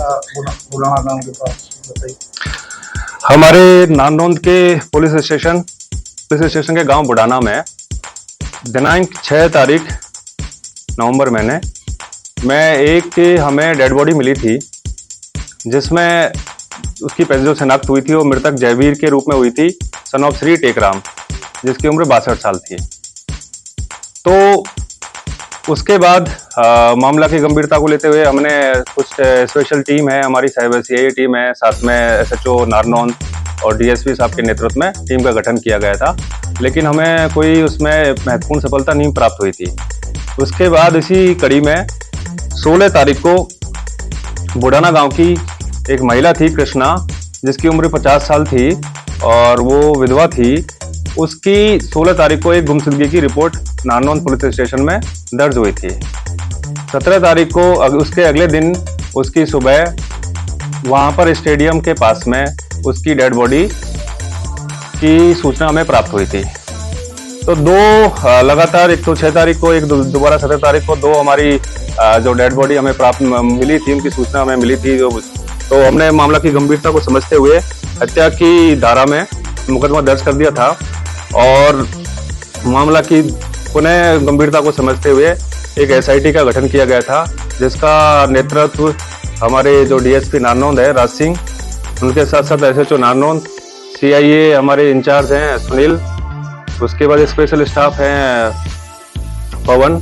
था बुलाना गांव के पास, बताइए। हमारे नारनौंद के पुलिस स्टेशन के गांव बुढ़ाना में दिनांक 6 तारीख नवंबर महीने में एक हमें डेड बॉडी मिली थी, जिसमें उसकी पहले जो शनाख्त हुई थी वो मृतक जयवीर के रूप में हुई थी, सन ऑफ श्री टेकराम, जिसकी उम्र 62 साल थी। तो उसके बाद मामला की गंभीरता को लेते हुए हमने कुछ स्पेशल टीम है, हमारी साइबर सीआईए टीम है, साथ में एसएचओ नारनौंद और डीएसपी साहब के नेतृत्व में टीम का गठन किया गया था, लेकिन हमें कोई उसमें महत्वपूर्ण सफलता नहीं प्राप्त हुई थी। उसके बाद इसी कड़ी में 16 तारीख को बुढ़ाना गांव की एक महिला थी कृष्णा, जिसकी उम्र 50 साल थी और वो विधवा थी। उसकी 16 तारीख को एक गुमशुदगी की रिपोर्ट नारनौंद पुलिस स्टेशन में दर्ज हुई थी। 17 तारीख को उसके अगले दिन उसकी सुबह वहां पर स्टेडियम के पास में उसकी डेड बॉडी की सूचना हमें प्राप्त हुई थी। तो दो लगातार, एक तो 6 तारीख को, एक दोबारा 17 तारीख को दो हमारी जो डेड बॉडी हमें प्राप्त मिली थी, उनकी सूचना हमें मिली थी। तो हमने मामला की गंभीरता को समझते हुए हत्या की धारा में मुकदमा दर्ज कर दिया था और मामला की पुनः गंभीरता को समझते हुए एक एसआईटी का गठन किया गया था, जिसका नेतृत्व हमारे जो डीएसपी नारनौंद है राज सिंह, उनके साथ साथ एसएचओ नारनौंद, सीआईए हमारे इंचार्ज हैं सुनील, उसके बाद स्पेशल स्टाफ हैं पवन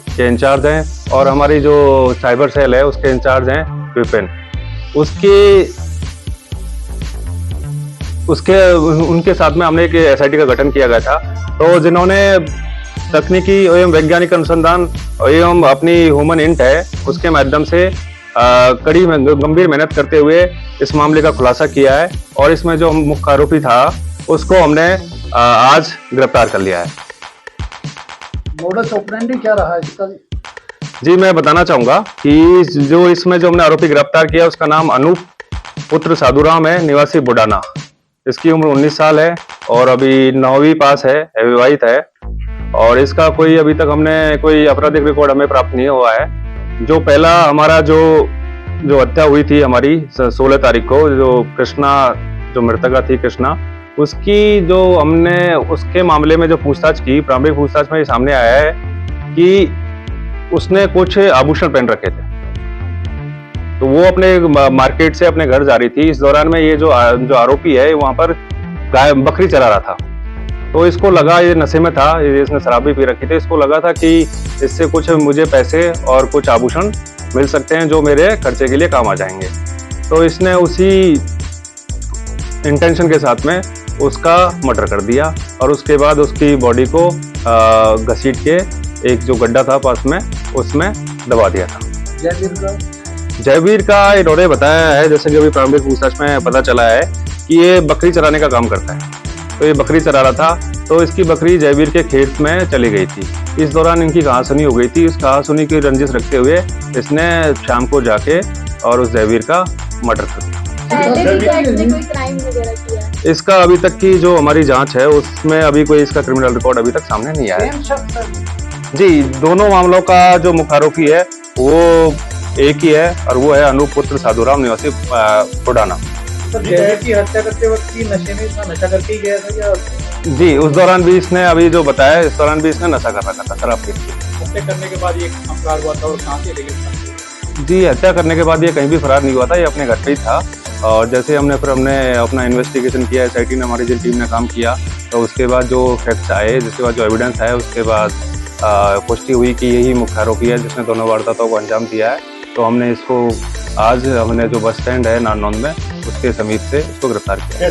के इंचार्ज हैं, और हमारी जो साइबर सेल है उसके इंचार्ज हैं विपिन। उनके साथ में हमने एक एसआईटी का गठन किया गया था, तो जिन्होंने तकनीकी एवं वैज्ञानिक अनुसंधान एवं अपनी ह्यूमन इंट है उसके माध्यम से कड़ी में गंभीर मेहनत करते हुए इस मामले का खुलासा किया है, और इसमें जो मुख्य आरोपी था उसको हमने आज गिरफ्तार कर लिया है। मोडस ऑपरेंडी क्या रहा इसका? जी, मैं बताना चाहूंगा कि जो इसमें जो हमने आरोपी गिरफ्तार किया उसका नाम अनूप पुत्र साधुराम है, निवासी बुढ़ाना। इसकी उम्र 19 साल है और अभी 9वीं पास है, विवाहित है, और इसका कोई अभी तक हमने कोई आपराधिक रिकॉर्ड हमें प्राप्त नहीं हुआ है। जो पहला हमारा जो हत्या हुई थी हमारी 16 तारीख को, जो कृष्णा, जो मृतका थी कृष्णा, उसकी जो हमने उसके मामले में जो पूछताछ की, प्रारंभिक पूछताछ में ये सामने आया है कि उसने कुछ आभूषण पहन रखे थे। तो वो अपने मार्केट से अपने घर जा रही थी। इस दौरान में ये जो आरोपी है वहां पर बकरी चरा रहा था, तो इसको लगा, ये नशे में था, इसने शराब भी पी रखी थी, इसको लगा था कि इससे कुछ मुझे पैसे और कुछ आभूषण मिल सकते हैं जो मेरे खर्चे के लिए काम आ जाएंगे। तो इसने उसी इंटेंशन के साथ में उसका मर्डर कर दिया और उसके बाद उसकी बॉडी को घसीट के एक जो गड्ढा था पास में उसमें दबा दिया था। जयवीर का इन्होंने बताया है, जैसे कि अभी प्रारंभिक पूछताछ में पता चला है कि ये बकरी चराने का काम करता है। तो ये बकरी चरा रहा था, तो इसकी बकरी जयवीर के खेत में चली गई थी। इस दौरान इनकी कहासुनी हो गई थी। इस कहासुनी की रंजिश रखते हुए इसने शाम को जाके और उस जयवीर का मर्डर कर दिया। कोई क्राइम वगैरह किया? इसका अभी तक की जो हमारी जांच है उसमें अभी कोई इसका क्रिमिनल रिकॉर्ड अभी तक सामने नहीं आया है। जी, दोनों मामलों का जो मुख्य आरोपी है वो एक ही है और वो है अनूप पुत्र साधुराम, निवासी बुढ़ाना। की हत्या करते वक्त नशे में था, नशा करके ही गया था या? जी, उस दौरान भी इसने, अभी जो बताया, इस दौरान भी इसने नशा कर रखा था, शराब पी। हत्या करने के बाद ये फरार हुआ था और कहाँ से लेके? जी, हत्या करने के बाद ये कहीं भी फरार नहीं हुआ था, ये अपने घर पे ही था। और जैसे हमने अपना इन्वेस्टिगेशन किया, एसआईटी ने, हमारी जिन टीम ने काम किया, तो उसके बाद जो फैक्ट्स आए, जिसके बाद जो एविडेंस आया, उसके बाद पुष्टि हुई कि यही मुख्य आरोपी है जिसने दोनों वारदातों को अंजाम दिया है। तो हमने इसको आज हमने जो बस स्टैंड है नारनौंद में उसके समीप से इसको गिरफ्तार किया।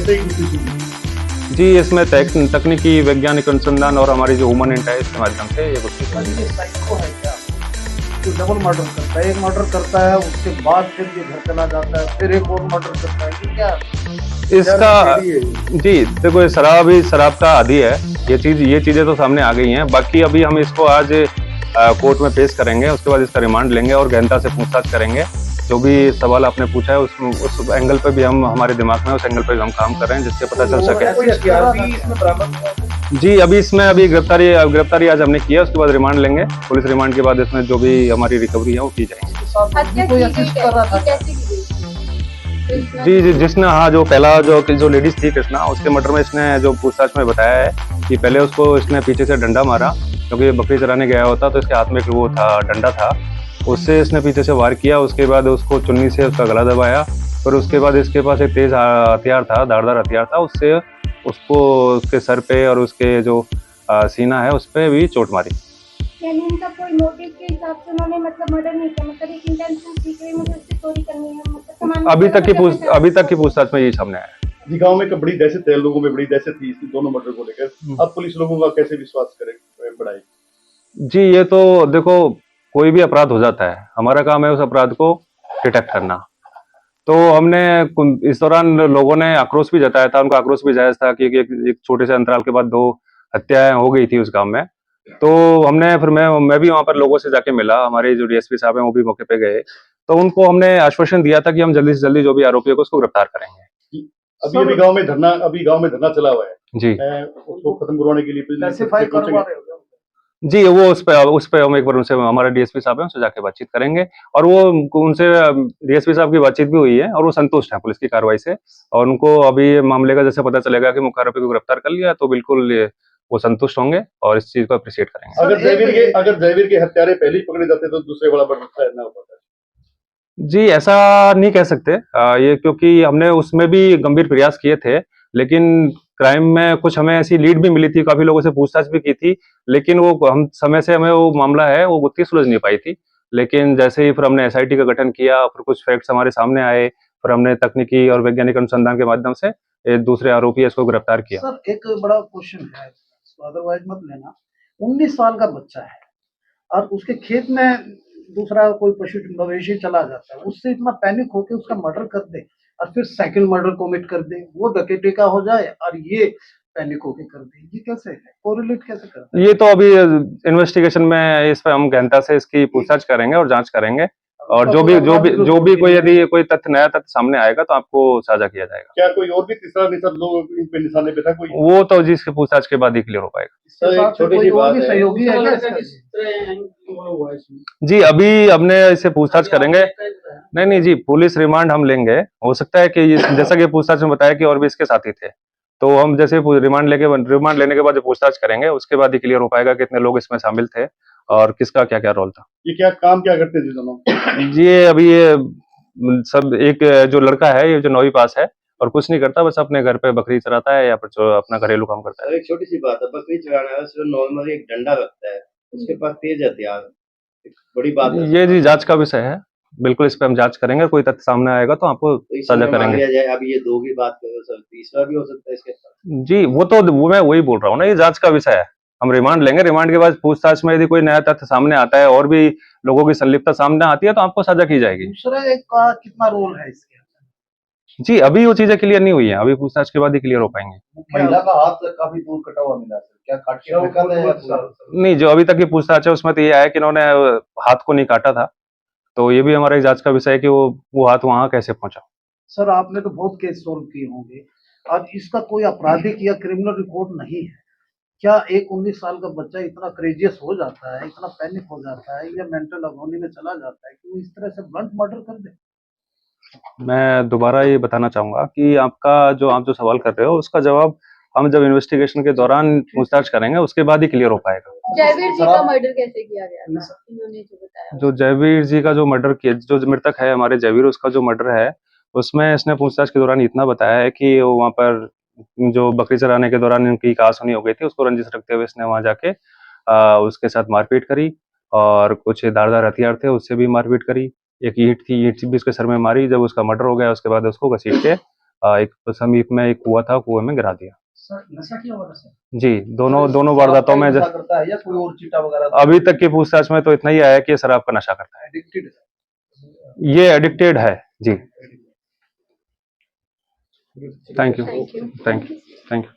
जी, इसमें तकनीकी वैज्ञानिक अनुसंधान और हमारी जो ह्यूमन इंट है इसके माध्यम से ये डबल मर्डर करता है, एक मर्डर करता है उसके बाद फिर ये घर चला जाता है, फिर एक और मर्डर करता है, ये क्या इसका? जी, देखो, शराब का आदी है, ये चीजें तो सामने आ गई हैं। बाकी अभी हम इसको आज कोर्ट में पेश करेंगे, उसके बाद इसका रिमांड लेंगे और गहनता से पूछताछ करेंगे। जो भी सवाल आपने पूछा है उस एंगल पे भी हमारे दिमाग में उस एंगल पे भी हम काम कर रहे हैं, जिससे पता चल सके। जी, अभी गिरफ्तारी आज हमने किया, उसके बाद रिमांड लेंगे। पुलिस रिमांड के बाद इसमें जो भी हमारी रिकवरी है वो की जाएगी। कृष्णा जी जी, जिसने हाँ जो पहला जो लेडीज थी कृष्णा, उसके मर्डर में इसने जो पूछताछ में बताया है कि पहले उसको इसने पीछे से डंडा मारा, क्योंकि बकरी चराने गया होता तो इसके हाथ में एक वो था, डंडा था, उससे इसने पीछे से वार किया। उसके बाद उसको चुन्नी से उसका गला दबाया, फिर उसके बाद इसके पास एक तेज हथियार था, धारदार हथियार था, उससे उसको उसके सर पे और उसके जो सीना है उस पे भी चोट मारी। यानी इनका कोई मोटिव के हिसाब से उन्होंने मतलब मर्डर नहीं किया, मतलब एक इंटेंशन थी कि मुझे उससे चोरी करनी है, मतलब सामान अभी वगैरह तक की बचाना पूछ चाह रहे अभी थे। तक की पूछताछ में यही सामने आया है। जी, गांव में बड़ी दहशत है, लोगों में बड़ी दहशत थी इस दोनों मर्डर को लेकर। अब पुलिस लोगों का कैसे विश्वास करे बढ़ाएगी? जी, ये तो देखो, कोई भी अपराध हो जाता है, हमारा काम है उस अपराध को डिटेक्ट करना। तो हमने इस दौरान लोगों ने आक्रोश भी जताया था, उनका आक्रोश भी जायज था, क्योंकि एक छोटे से अंतराल के बाद 2 हत्याएं हो गई थी उस गांव में। तो हमने फिर मैं भी वहां पर लोगों से जाके मिला, हमारे जो डीएसपी साहब हैं वो भी मौके पे गए, तो उनको हमने आश्वासन दिया था कि हम जल्दी से जल्दी जो भी आरोपी है उसको गिरफ्तार करेंगे। अभी गांव में धरना चला हुआ है जी उसको खत्म करवाने के लिए क्लासिफाई करवा रहे हो क्या? जी, वो उस पे हम एक बार उनसे, हमारे डीएसपी साहब हैं, उनसे जाके बातचीत करेंगे, और वो उनसे डीएसपी साहब की बातचीत भी हुई है और वो संतुष्ट हैं पुलिस की कार्रवाई से, और उनको अभी ये मामले का जैसे पता चलेगा कि मुख्य आरोपी को गिरफ्तार कर लिया, तो बिल्कुल वो संतुष्ट होंगे और इस चीज को अप्रिशिएट करेंगे। अगर जयवीर के हत्यारे पहले ही पकड़े जाते तो दूसरे वाला बड़ा ना होता। जी, ऐसा नहीं कह सकते, ये क्योंकि हमने उसमें भी गंभीर प्रयास किए थे, लेकिन क्राइम में कुछ हमें ऐसी लीड भी मिली थी, काफी लोगों से पूछताछ भी की थी, लेकिन वो हम समय से हमें वो मामला है वो गुत्थी सुलझ नहीं पाई थी। लेकिन जैसे ही फिर हमने एसआईटी का गठन किया, फिर कुछ फैक्ट्स हमारे सामने आए, फिर हमने तकनीकी और वैज्ञानिक अनुसंधान के माध्यम से दूसरे आरोपी है इसको गिरफ्तार किया। सर एक बड़ा क्वेश्चन है, अदरवाइज मत लेना। 19 साल का बच्चा है और उसके खेत में दूसरा कोई पशु मवेशी चला जाता है, उससे इतना पैनिक होकर उसका मर्डर कर दे और फिर सेकंड मर्डर कमिट कर दे, वो डकैती का हो जाए और ये पैनिक होके कर दे, ये कैसे है, कोरिलेट कैसे करता है? ये तो अभी इन्वेस्टिगेशन में इस पे हम गहनता से इसकी पूछताछ करेंगे और जांच करेंगे, और जो भी कोई यदि कोई नया तथ्य सामने आएगा तो आपको साझा किया जाएगा। क्या कोई और भी तीसरा लोग इन पे निशाने पे था कोई? वो तो जिसके पूछताछ के बाद ही क्लियर हो पाएगा। इसके साथ छोटी कोई सी और बात भी है। सहयोगी है क्या इसका? जी, अभी हमने इसे पूछताछ करेंगे। नहीं जी, पुलिस रिमांड हम लेंगे। हो सकता है कि जैसा कि पूछताछ में बताया कि और भी इसके साथी थे, तो हम जैसे रिमांड लेने के बाद जो पूछताछ करेंगे उसके बाद ही क्लियर हो पाएगा कितने लोग इसमें शामिल थे और किसका क्या क्या रोल था। ये क्या करते थे दोनों? ये अभी ये सब, एक जो लड़का है ये जो 9वीं पास है और कुछ नहीं करता, बस अपने घर पे बकरी चराता है या फिर जो अपना घरेलू काम करता है। एक छोटी सी बात है, बकरी चराना है, सिर्फ नॉर्मली एक डंडा रखता है, उसके पास तेज हथियार, एक बड़ी बात है। ये जी जांच का विषय है, बिल्कुल इस पे हम जांच करेंगे, कोई तथ्य सामने आएगा तो आपको तो इस साझा समय मान करेंगे। लिया जाए, अभी ये 2 की बात कर रहे हो सर, तीसरा भी हो सकता है इसके साथ। जी, वो मैं वही बोल रहा हूँ ना, ये जांच का विषय है। हम रिमांड लेंगे, रिमांड के बाद पूछताछ में यदि कोई नया तथ्य सामने आता है और भी लोगों की संलिप्तता सामने आती है तो आपको साझा की जाएगी। दूसरा एक का कितना रोल है इसके? जी, अभी वो चीजें क्लियर नहीं हुई है, अभी पूछताछ के बाद ही क्लियर हो पाएंगे। महिला का हाथ काफी दूर कटा हुआ मिला सर, क्या काट के फेंका था या नहीं, जो अभी तक की पूछताछ है उसमें तो ये आया कि इन्होंने हाथ को नहीं काटा था, तो ये भी हमारा एक जांच का विषय है कि वो हाथ वहां कैसे पहुंचा। सर आपने तो बहुत केस सोल्व किए होंगे, आज इसका कोई आपराधिक या क्रिमिनल रिकॉर्ड नहीं है, क्या एक 19 साल का बच्चा इतना क्रेजियस हो जाता है, इतना पैनिक हो जाता है या मेंटल अगोनी में चला जाता है कि वो इस तरह से ब्लंट मर्डर कर दे? मैं दोबारा ये बताना चाहूंगा कि आप जो सवाल कर रहे हो उसका जवाब हम जब इन्वेस्टिगेशन के दौरान पूछताछ करेंगे उसके बाद ही क्लियर हो पाएगा। जयवीर जी का मर्डर कैसे किया गया था, इन्होंने जो बताया? जो जयवीर जी का जो मर्डर किया, जो मृतक है हमारे जयवीर, उसका जो मर्डर है उसमें इसने पूछताछ के दौरान इतना बताया है कि वो वहाँ पर जो बकरी चराने के दौरान इनकी कहासुनी हो गई थी, उसको रंजिश रखते हुए इसने वहां जाके उसके साथ मारपीट करी और कुछ धारदार हथियार थे उससे भी मारपीट करी। एक ईंट भी उसके सर में मारी। जब उसका मर्डर हो गया उसके बाद उसको घसीट के एक समीप में एक कुआं था, कुएं में गिरा दिया। सर नशा किया हुआ था सर? जी, दोनों वारदातों में नशा करता है या कोई और चीटा वगैरह? अभी तक की पूछताछ में तो इतना ही आया कि ये शराब का नशा करता है। एडिक्टेड है? ये एडिक्टेड है जी। Thank you. Thank you. Thank you.